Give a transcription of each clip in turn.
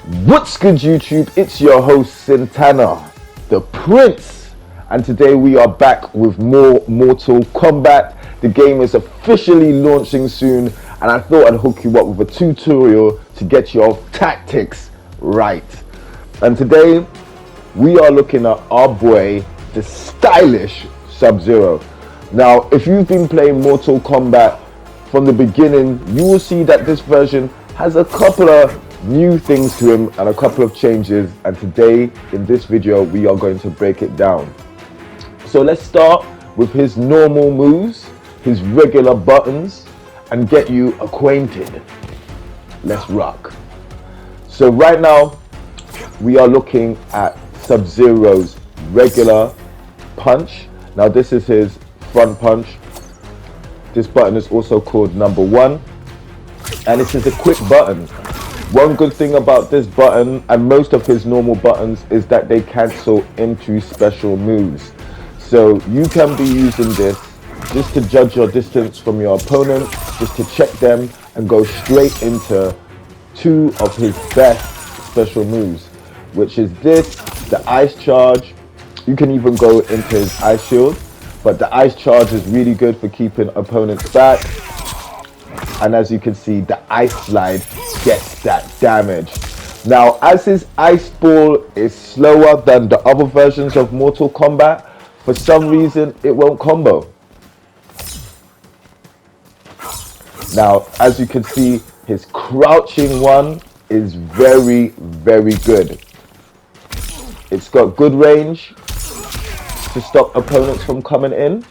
What's good, YouTube? It's your host Santana, the Prince, and today we are back with more Mortal Kombat. The game is officially launching soon, and I thought I'd hook you up with a tutorial to get your tactics right. And today we are looking at our boy, the stylish Sub-Zero. Now, if you've been playing Mortal Kombat from the beginning, you will see that this version has a couple of new things to him and a couple of changes, and today in this video we are going to break it down. So let's start with his normal moves, his regular buttons, and get you acquainted. Let's rock. So right now we are looking at Sub-Zero's regular punch. Now this is his front punch. This button is also called number 1, and it is a quick button. One good thing about this button and most of his normal buttons is that they cancel into special moves. So you can be using this just to judge your distance from your opponent, just to check them and go straight into 2 of his best special moves, which is this, the ice charge. You can even go into his ice shield, but the ice charge is really good for keeping opponents back. And as you can see, the ice slide gets that damage. Now, as his ice ball is slower than the other versions of Mortal Kombat, for some reason it won't combo. Now, as you can see, his crouching one is very, very good. It's got good range to stop opponents from coming in.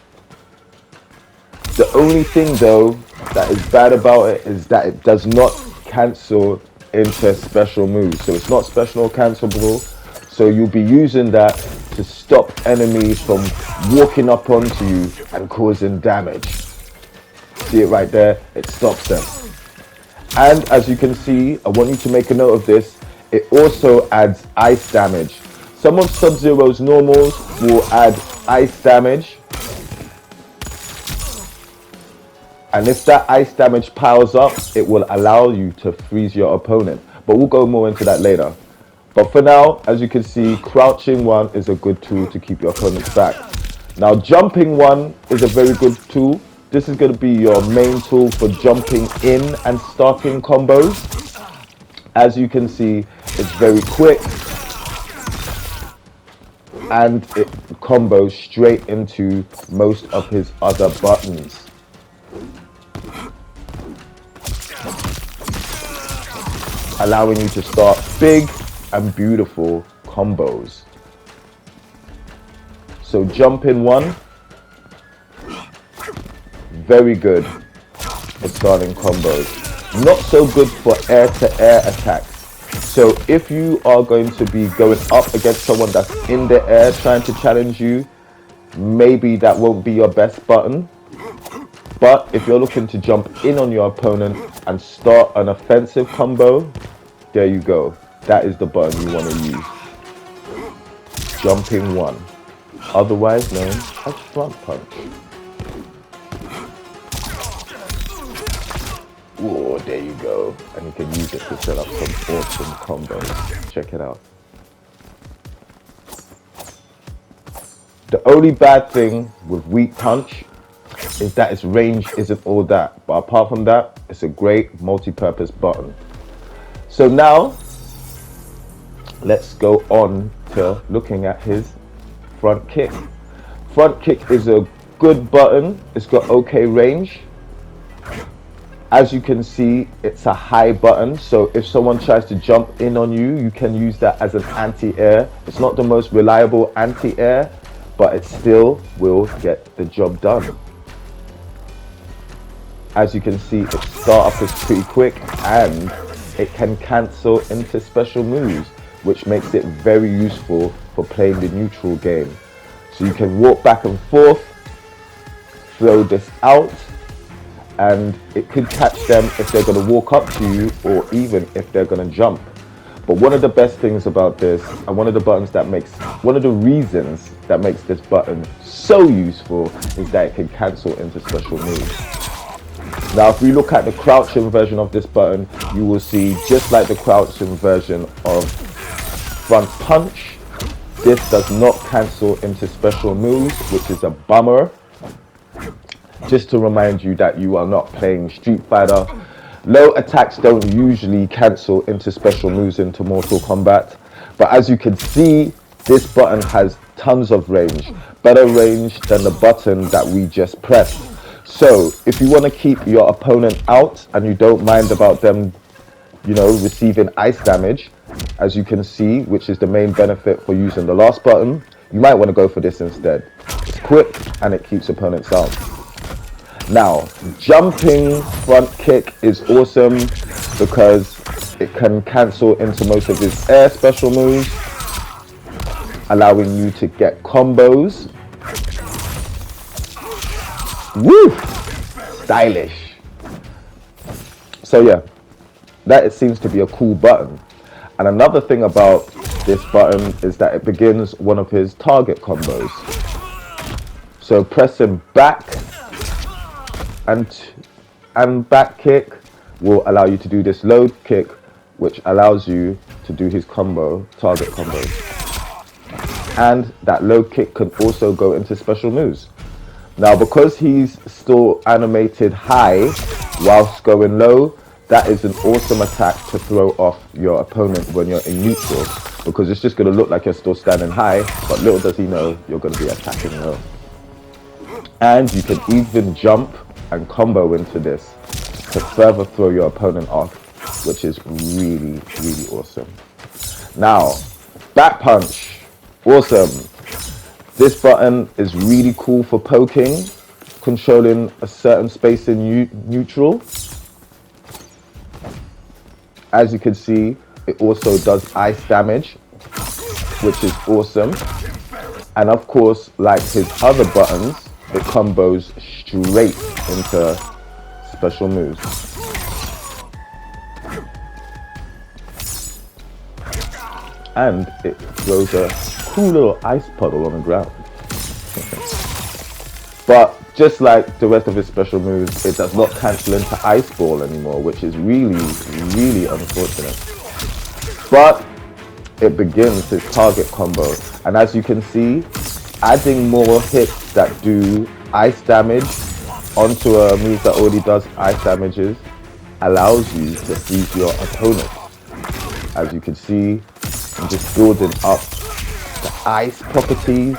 The only thing though that is bad about it is that it does not cancel into special moves. So it's not special or cancelable. So you'll be using that to stop enemies from walking up onto you and causing damage. See it right there? It stops them. And as you can see, I want you to make a note of this, it also adds ice damage. Some of Sub-Zero's normals will add ice damage. And if that ice damage piles up, it will allow you to freeze your opponent. But we'll go more into that later. But for now, as you can see, crouching one is a good tool to keep your opponents back. Now, jumping one is a very good tool. This is going to be your main tool for jumping in and starting combos. As you can see, it's very quick. And it combos straight into most of his other buttons. Allowing you to start big and beautiful combos. So jump in one, very good for starting combos. Not so good for air-to-air attacks. So if you are going to be going up against someone that's in the air trying to challenge you, maybe that won't be your best button. But if you're looking to jump in on your opponent and start an offensive combo, there you go. That is the button you want to use. Jumping one, otherwise known as front punch. Whoa, there you go. And you can use it to set up some awesome combos. Check it out. The only bad thing with weak punch is that its range isn't all that, but apart from that, it's a great multi-purpose button. So now let's go on to looking at his front kick. Front kick is a good button. It's got okay range. As you can see, it's a high button, so if someone tries to jump in on you, you can use that as an anti-air. It's not the most reliable anti-air, but it still will get the job done. As you can see, its startup is pretty quick and it can cancel into special moves, which makes it very useful for playing the neutral game. So you can walk back and forth, throw this out, and it could catch them if they're going to walk up to you or even if they're going to jump. But one of the best things about this, and one of the reasons that makes this button so useful, is that it can cancel into special moves. Now if we look at the crouching version of this button, you will see just like the crouching version of front punch, this does not cancel into special moves, which is a bummer. Just to remind you that you are not playing Street Fighter. Low attacks don't usually cancel into special moves into Mortal Kombat. But as you can see, this button has tons of range. Better range than the button that we just pressed. So if you want to keep your opponent out and you don't mind about them, you know, receiving ice damage, as you can see, which is the main benefit for using the last button, you might want to go for this instead. It's quick and it keeps opponents out. Now, jumping front kick is awesome because it can cancel into most of his air special moves, allowing you to get combos. Woo! Stylish. So yeah, that it seems to be a cool button. And another thing about this button is that it begins one of his target combos. So pressing back and back kick will allow you to do this load kick, which allows you to do his combo, target combos. And that low kick can also go into special moves. Now because he's still animated high whilst going low, that is an awesome attack to throw off your opponent when you're in neutral, because it's just going to look like you're still standing high, but little does he know you're going to be attacking low. And you can even jump and combo into this to further throw your opponent off, which is really, really awesome. Now, back punch, awesome. This button is really cool for poking, controlling a certain space in neutral. As you can see, it also does ice damage, which is awesome. And of course, like his other buttons, it combos straight into special moves. And it throws a cool little ice puddle on the ground. But just like the rest of his special moves, it does not cancel into Ice Ball anymore, which is really, really unfortunate. But it begins his target combo. And as you can see, adding more hits that do ice damage onto a move that already does ice damages allows you to freeze your opponent. As you can see, I'm just building up the ice properties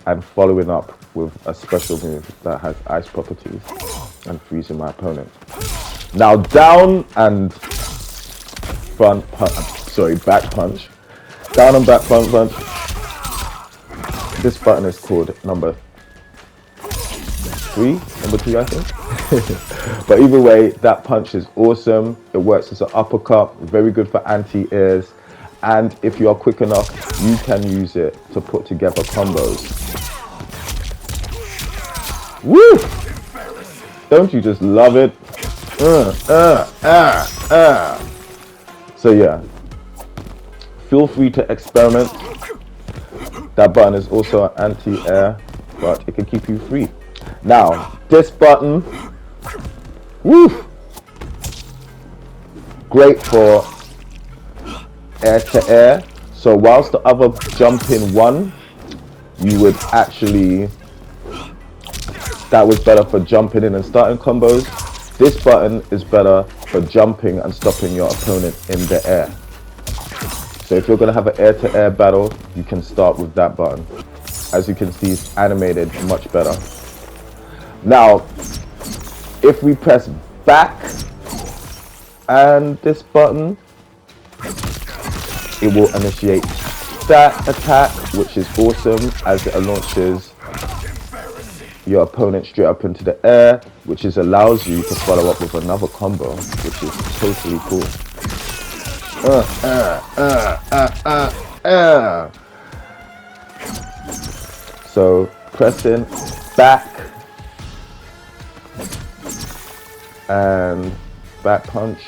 and following up with a special move that has ice properties and freezing my opponent. Now down and front punch, sorry, back punch. Down and back front punch. This button is called number 2 I think. But either way, that punch is awesome. It works as an uppercut, very good for anti-airs. And if you are quick enough, you can use it to put together combos. Woo! Don't you just love it? So yeah, feel free to experiment. That button is also an anti-air, but it can keep you free. Now, this button, woo! Great for air to air. So whilst the other jumping one, you would actually, that was better for jumping in and starting combos. This button is better for jumping and stopping your opponent in the air. So if you're going to have an air to air battle, you can start with that button. As you can see, it's animated much better. Now, if we press back and this button, it will initiate that attack, which is awesome as it launches your opponent straight up into the air, which allows you to follow up with another combo, which is totally cool. So pressing back and back punch.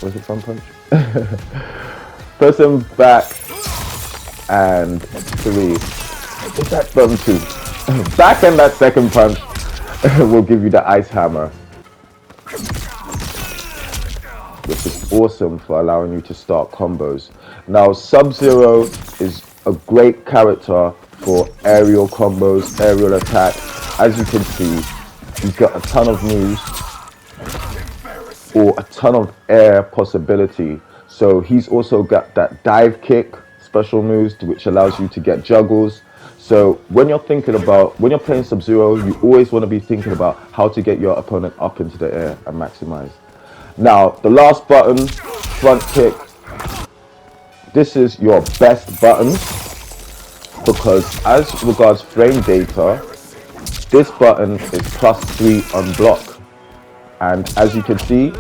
Was it front punch? Pressing back and 3. What's that button 2? Back and that second punch will give you the ice hammer. which is awesome for allowing you to start combos. Now, Sub-Zero is a great character for aerial combos, aerial attacks. As you can see, he's got a ton of moves or a ton of air possibility. So he's also got that dive kick special moves, which allows you to get juggles. So when you're playing Sub-Zero, you always want to be thinking about how to get your opponent up into the air and maximize. Now, the last button, front kick. This is your best button because as regards frame data, this button is +3 on block. And as you can see,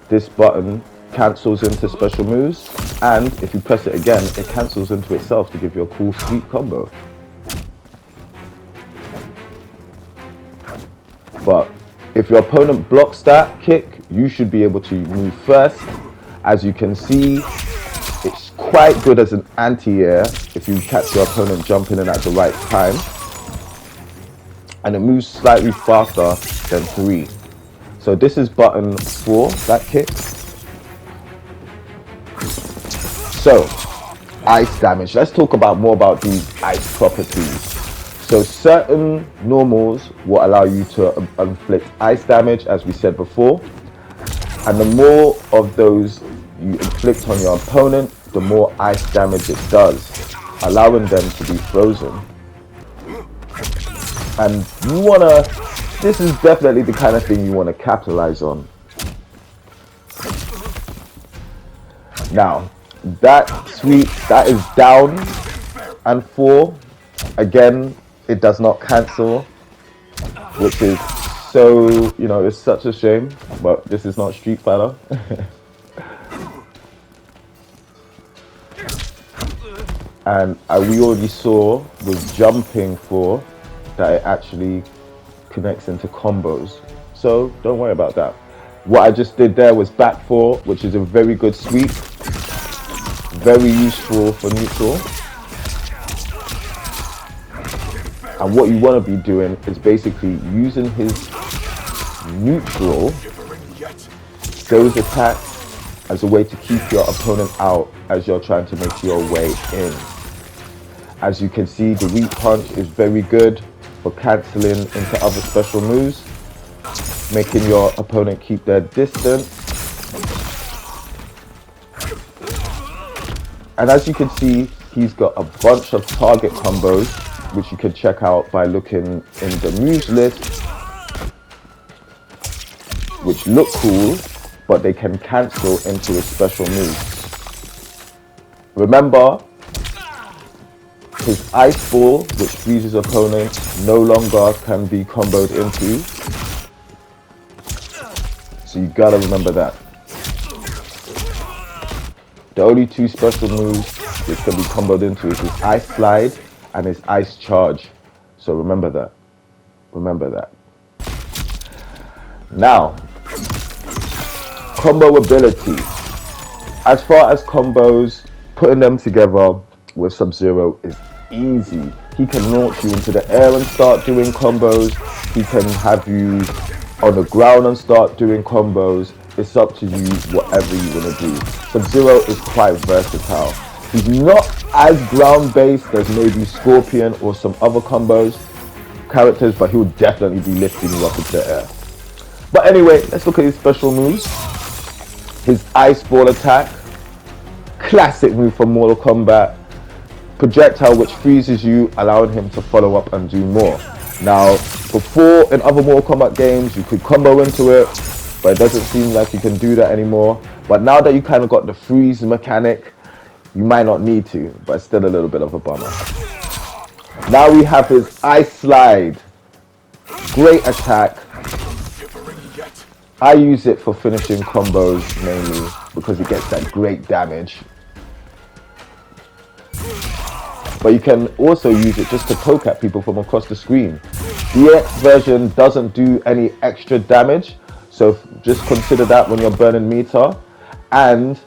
this button cancels into special moves, and if you press it again, it cancels into itself to give you a cool sweep combo. But if your opponent blocks that kick, you should be able to move first. As you can see, it's quite good as an anti-air if you catch your opponent jumping in at the right time. And it moves slightly faster than 3. So this is button 4, that kick. So, ice damage. Let's talk more about these ice properties. So certain normals will allow you to inflict ice damage, as we said before. And the more of those you inflict on your opponent, the more ice damage it does, allowing them to be frozen. And this is definitely the kind of thing you want to capitalize on. Now, that sweep, that is down and 4. Again, it does not cancel, which is so, it's such a shame, but this is not Street Fighter. And we already saw with jumping 4 that it actually connects into combos. So don't worry about that. What I just did there was back 4, which is a very good sweep. Very useful for neutral. And what you want to be doing is basically using his neutral, those attacks, as a way to keep your opponent out as you're trying to make your way in. As you can see, the weak punch is very good for cancelling into other special moves, making your opponent keep their distance. And as you can see, he's got a bunch of target combos, which you can check out by looking in the moves list, which look cool, but they can cancel into his special moves. Remember, his ice ball, which freezes opponents, no longer can be comboed into. So you gotta remember that. The only 2 special moves which can be comboed into is his ice slide and his ice charge. So remember that. Remember that. Now, combo ability. As far as combos, putting them together with Sub-Zero is easy. He can launch you into the air and start doing combos. He can have you on the ground and start doing combos. It's up to you, whatever you want to do. Sub-Zero is quite versatile. He's not as ground-based as maybe Scorpion or some other characters, but he'll definitely be lifting you up into the air. But anyway, let's look at his special moves. His Ice Ball attack, classic move from Mortal Kombat. Projectile which freezes you, allowing him to follow up and do more. Now, before in other Mortal Kombat games, you could combo into it, but it doesn't seem like you can do that anymore. But now that you kind of got the freeze mechanic, you might not need to, but it's still a little bit of a bummer. Now we have his Ice Slide. Great attack. I use it for finishing combos mainly because it gets that great damage. But you can also use it just to poke at people from across the screen. The X version doesn't do any extra damage, so just consider that when you're burning meter. And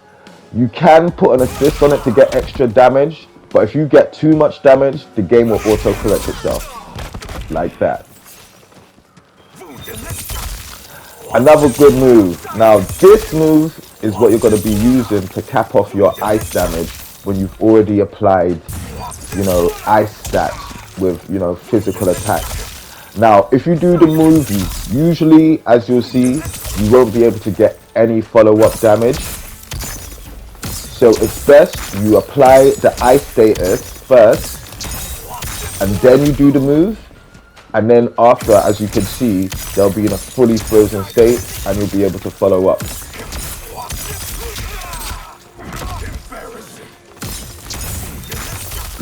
you can put an assist on it to get extra damage, but if you get too much damage, the game will auto-correct itself. Like that. Another good move. Now this move is what you're going to be using to cap off your ice damage when you've already applied, ice stats with, physical attacks. Now, if you do the move, usually, as you'll see, you won't be able to get any follow-up damage. So it's best you apply the ice status first, and then you do the move. And then after, as you can see, they'll be in a fully frozen state and you'll be able to follow up.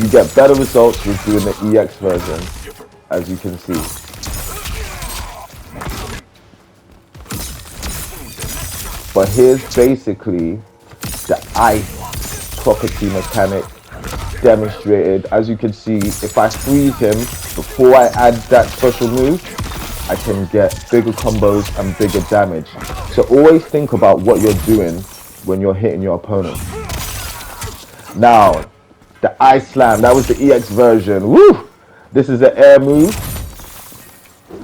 You get better results with doing the EX version, as you can see. But here's basically the ice property mechanic demonstrated. As you can see, if I freeze him before I add that special move, I can get bigger combos and bigger damage. So always think about what you're doing when you're hitting your opponent. Now, the Ice Slam, that was the EX version. Woo! This is an air move,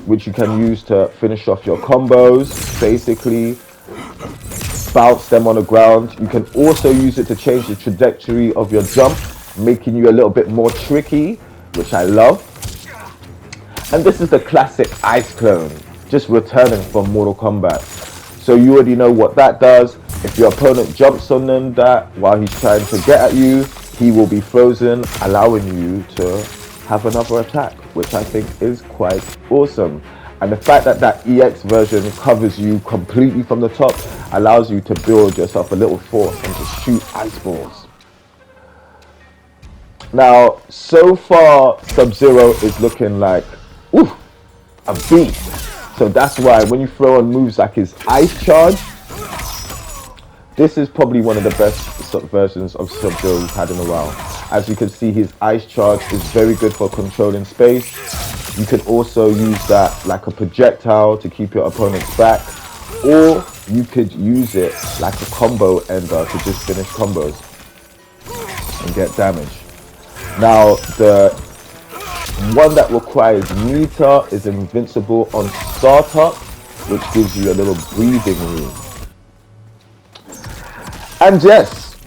which you can use to finish off your combos. Basically, bounce them on the ground. You can also use it to change the trajectory of your jump, making you a little bit more tricky, which I love. And this is the classic Ice Clone, just returning from Mortal Kombat. So you already know what that does. If your opponent jumps on them that while he's trying to get at you, he will be frozen, allowing you to have another attack, which I think is quite awesome. And the fact that that EX version covers you completely from the top allows you to build yourself a little force and to shoot ice balls. Now, so far, Sub-Zero is looking like, a beast. So that's why when you throw on moves like his Ice Charge, this is probably one of the best versions of Sub-Zero we've had in a while. As you can see, his Ice Charge is very good for controlling space. You can also use that like a projectile to keep your opponents back, or you could use it like a combo ender to just finish combos and get damage. Now, the one that requires meter is invincible on startup, which gives you a little breathing room. And yes,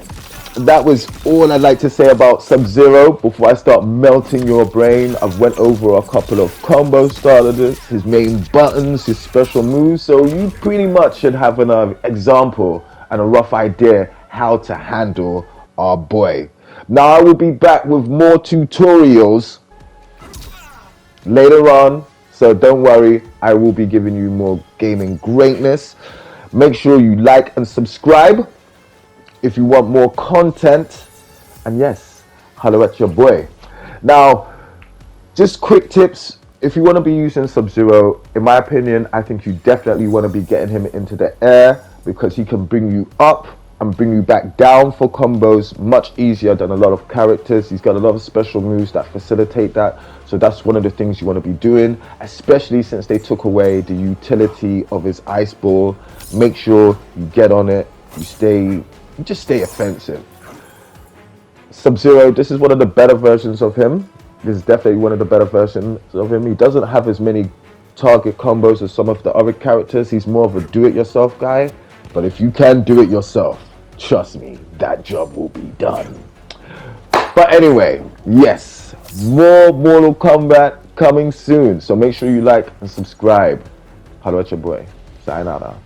that was all I'd like to say about Sub-Zero. Before I start melting your brain, I've went over a couple of combo starters, his main buttons, his special moves, so you pretty much should have an example and a rough idea how to handle our boy. Now I will be back with more tutorials later on, so don't worry, I will be giving you more gaming greatness. Make sure you like and subscribe if you want more content, and yes, hello at your boy. Now, just quick tips. If you want to be using Sub-Zero, in my opinion, I think you definitely want to be getting him into the air, because he can bring you up and bring you back down for combos much easier than a lot of characters. He's got a lot of special moves that facilitate that, so that's one of the things you want to be doing, especially since they took away the utility of his ice ball. Make sure you get on it, you just stay offensive. Sub-Zero, this is one of the better versions of him. This is definitely one of the better versions of him. He doesn't have as many target combos as some of the other characters. He's more of a do-it-yourself guy. But if you can do it yourself, trust me, that job will be done. But anyway, yes, more Mortal Kombat coming soon. So make sure you like and subscribe. Hello at your boy. Sign out now.